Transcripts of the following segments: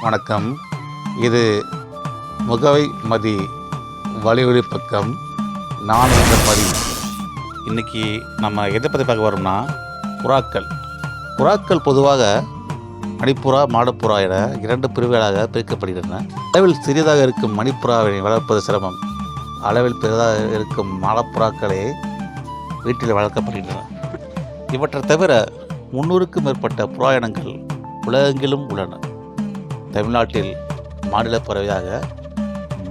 வணக்கம். இது முகவை மதி வலியுறி பக்கம். நான் உங்கள் மதி. இன்றைக்கி நம்ம எதை பற்றி பார்க்க வரோம்னா புறாக்கள். புறாக்கள் பொதுவாக மணிப்புறா, மாடப்புறா என 2 பிரிவுகளாக பிரிக்கப்படுகின்றன. அளவில் சிறியதாக இருக்கும் மணிப்புறாவை வளர்ப்பது சிரமம். அளவில் பெரிதாக இருக்கும் மாடப்புறாக்களே வீட்டில் வளர்க்கப்படுகின்றன. இவற்றை தவிர 300க்கும் மேற்பட்ட புறா இனங்கள் உலகெங்கிலும் உள்ளன. தமிழ்நாட்டில் மாநில பறவையாக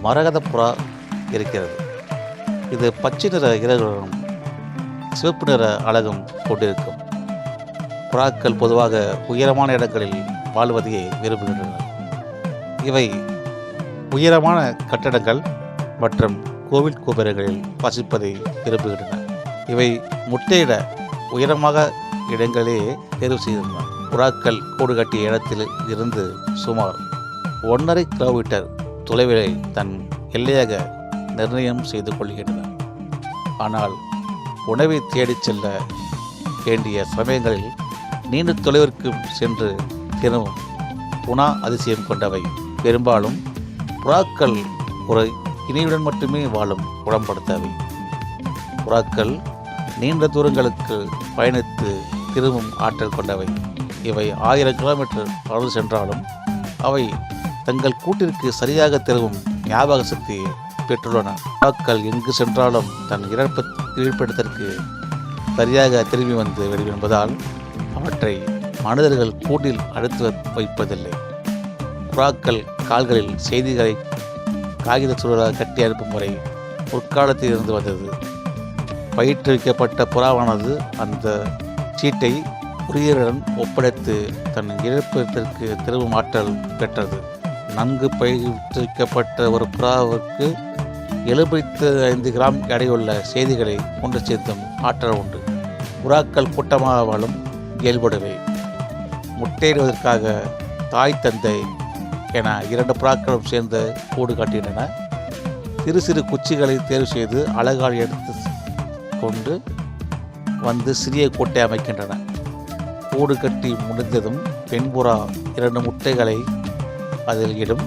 மரகத புறா இருக்கிறது. இது பச்சை நிற இறகுகளும் சிவப்பு நிற அலகும் கொண்டிருக்கும். புறாக்கள் பொதுவாக உயரமான இடங்களில் வாழ்வதையே விரும்புகின்றன. இவை உயரமான கட்டடங்கள் மற்றும் கோவில் கோபுரங்களில் வசிப்பதை விரும்புகின்றன. இவை முட்டையிட உயரமாக இடங்களே தேர்வு செய்கின்றன. புறாக்கள் கூடு கட்டிய இடத்தில் இருந்து சுமார் 1.5 கிலோமீட்டர் தொலைவிலை தன் எல்லையாக நிர்ணயம் செய்து கொள்கின்றன. ஆனால் உணவை தேடிச் செல்ல வேண்டிய சமயங்களில் நீண்ட தொலைவிற்கு சென்று தினமும் உணா அதிசயம் கொண்டவை. பெரும்பாலும் புறாக்கள் ஒரு இணையுடன் மட்டுமே வாழும் குணப்படுத்தவை. புறாக்கள் நீண்ட தூரங்களுக்கு பயணித்து திரும்பும் ஆற்றல் கொண்டவை. இவை 1000 கிலோமீட்டர் பறந்து சென்றாலும் அவை தங்கள் கூட்டிற்கு சரியாக திரும்பும் ஞாபக சக்தியை பெற்றுள்ளன. புறாக்கள் எங்கு சென்றாலும் தன் இருப்பிடத்திற்கு சரியாக திரும்பி வந்து விடும் என்பதால் அவற்றை மனிதர்கள் கூட்டில் அடைத்து வைப்பதில்லை. புறாக்கள் கால்களில் செய்திகளை காகித சுருளாக கட்டி அனுப்பும் முறை முற்காலத்தில் இருந்து வந்தது. பயிற்றுவிக்கப்பட்ட புறாவானது அந்த சீட்டை உரியருடன் ஒப்படைத்து தன் இருப்பிடத்திற்கு திரும்பும் ஆற்றல் பெற்றது. நன்கு பயிற்றுவிக்கப்பட்ட ஒரு புறாவிற்கு 75 கிராம் எடையுள்ள செய்திகளை கொண்டு சேர்த்தும் ஆற்றல் உண்டு. புறாக்கள் கூட்டமாக வாழும் இயல்புடையவை. முட்டையிடுவதற்காக தாய் தந்தை என 2 புறாக்களும் சேர்ந்து கூடு காட்டுகின்றன. சிறு சிறு குச்சிகளை தேர்வு செய்து அழகால் எடுத்து கொண்டு வந்து சிறிய கூட்டை அமைக்கின்றன. கூடு கட்டி முடிந்ததும் பெண்புறா 2 முட்டைகளை அதில் இடும்.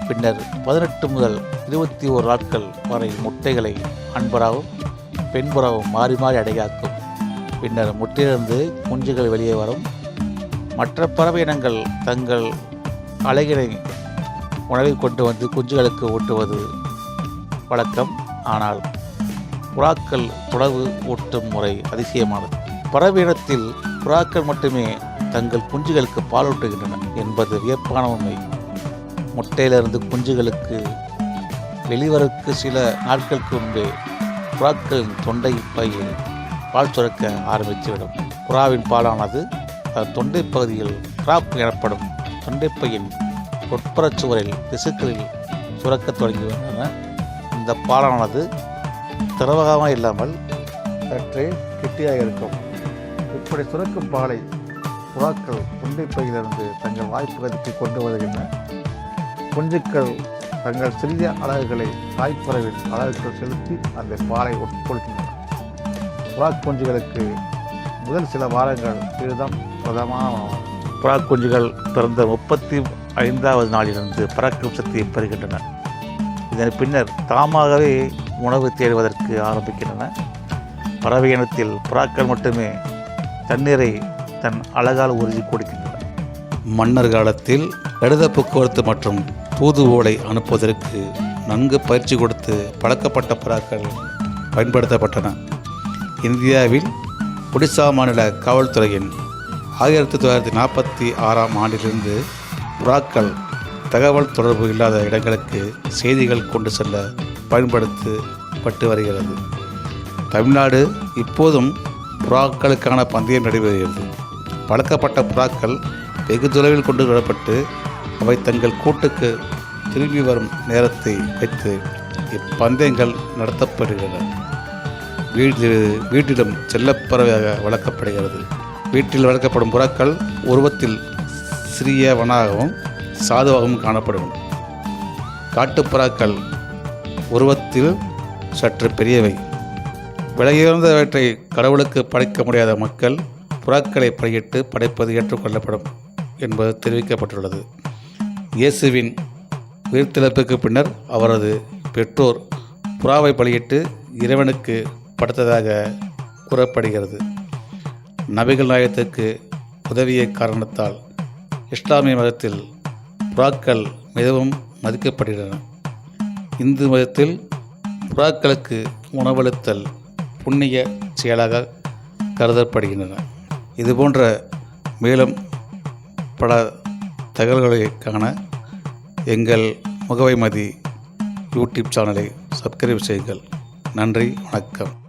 பின்னர் 18 முதல் 21 நாட்கள் வரை முட்டைகளை ஆண்புறாவும் பெண்புறாவும் மாறி மாறி அடையாக்கும். பின்னர் முட்டையிலிருந்து குஞ்சுகள் வெளியே வரும். மற்ற பறவை இனங்கள் தங்கள் அழகினை உணவை கொண்டு வந்து குஞ்சுகளுக்கு ஊட்டுவது வழக்கம். ஆனால் புறாக்கள் உணவு ஊட்டும் முறை அதிசயமானது. பறவை இனத்தில் புறாக்கள் மட்டுமே தங்கள் குஞ்சுகளுக்கு பாலூட்டுகின்றன என்பது வியப்பான உண்மை. முட்டையிலிருந்து குஞ்சுகளுக்கு வெளிவருக்கு சில நாட்களுக்கு முன்பே புறாக்களின் தொண்டை பையில் பால் சுரக்க ஆரம்பித்துவிடும். புறாவின் பாலானது தொண்டை பகுதியில் கிராப் எனப்படும் தொண்டைப்பையின் உட்புறச் சுவரில் திசுக்களில் சுரக்க தொடங்கிவிட்டன. இந்த பாலானது திரவகமாக இல்லாமல் சற்றே கெட்டியாக இருக்கும். இப்படி சுரக்கும் பாலை புறாக்கள் தொண்டைப்பையிலிருந்து தங்கள் வாய்ப்பகுதிக்கு கொண்டு வருகின்றன. குஞ்சுக்கள் தங்கள் சிறிய அலகுகளை தாய்ப்பறவின் அலகுக்குள் செலுத்தி அந்த பாலை உட்கொள்கின்றன. புறா குஞ்சுகளுக்கு முதல் சில வாரங்கள் இதுதான் பிரதமான உணவு. புறா குஞ்சுகள் பிறந்த 35வது நாளிலிருந்து பறக்கும் சக்தியை பெறுகின்றன. இதன் பின்னர் தாமாகவே உணவு தேடுவதற்கு ஆரம்பிக்கின்றன. பறவை இனத்தில் புறாக்கள் மட்டுமே தண்ணீரை தன் அழகால் உறுதி கொடுக்கின்றன. மன்னர் காலத்தில் கடித போக்குவரத்து மற்றும் தூது ஓலை அனுப்புவதற்கு நன்கு பயிற்சி கொடுத்து பழக்கப்பட்ட புறாக்கள் பயன்படுத்தப்பட்டன. இந்தியாவில் ஒடிசா மாநில காவல்துறையின் 1946ஆம் ஆண்டிலிருந்து புறாக்கள் தகவல் தொடர்பு இல்லாத இடங்களுக்கு செய்திகள் கொண்டு செல்ல பயன்படுத்தப்பட்டு வருகிறது. தமிழ்நாடு இப்போதும் புறாக்களுக்கான பந்தயம் நடைபெறுகிறது. பழக்கப்பட்ட புறாக்கள் வெகு தொலைவில் கொண்டு வரப்பட்டு அவை தங்கள் கூட்டுக்கு திரும்பி வரும் நேரத்தை வைத்து இப்பந்தயங்கள் நடத்தப்படுகின்றன. வீட்டிலும் செல்லப்பறவையாக வளர்க்கப்படுகிறது. வீட்டில் வளர்க்கப்படும் புறாக்கள் உருவத்தில் சிறியவனாகவும் சாதுவாகவும் காணப்படும். காட்டுப்புறாக்கள் உருவத்தில் சற்று பெரியவை. விலையுயர்ந்தவற்றை கடவுளுக்கு படைக்க முடியாத மக்கள் புறாக்களை படையிட்டு படைப்பது ஏற்றுக்கொள்ளப்படும் என்பது தெரிவிக்கப்பட்டுள்ளது. இயேசுவின் உயிர்த்தெழுப்புக்கு பின்னர் அவரது பெற்றோர் புறாவை பலியிட்டு இறைவனுக்கு படைத்ததாக கூறப்படுகிறது. நபிகள் நாயகத்துக்கு உதவிய காரணத்தால் இஸ்லாமிய மதத்தில் புறாக்கள் மிகவும் மதிக்கப்படுகின்றன. இந்து மதத்தில் புறாக்களுக்கு உணவளித்தல் புண்ணிய செயலாக கருதப்படுகின்றன. இதுபோன்ற மேலும் பல தகவல்களை காண எங்கள் முகவை மதி யூடியூப் சேனலை சப்ஸ்கிரைப் செய்யுங்கள். நன்றி, வணக்கம்.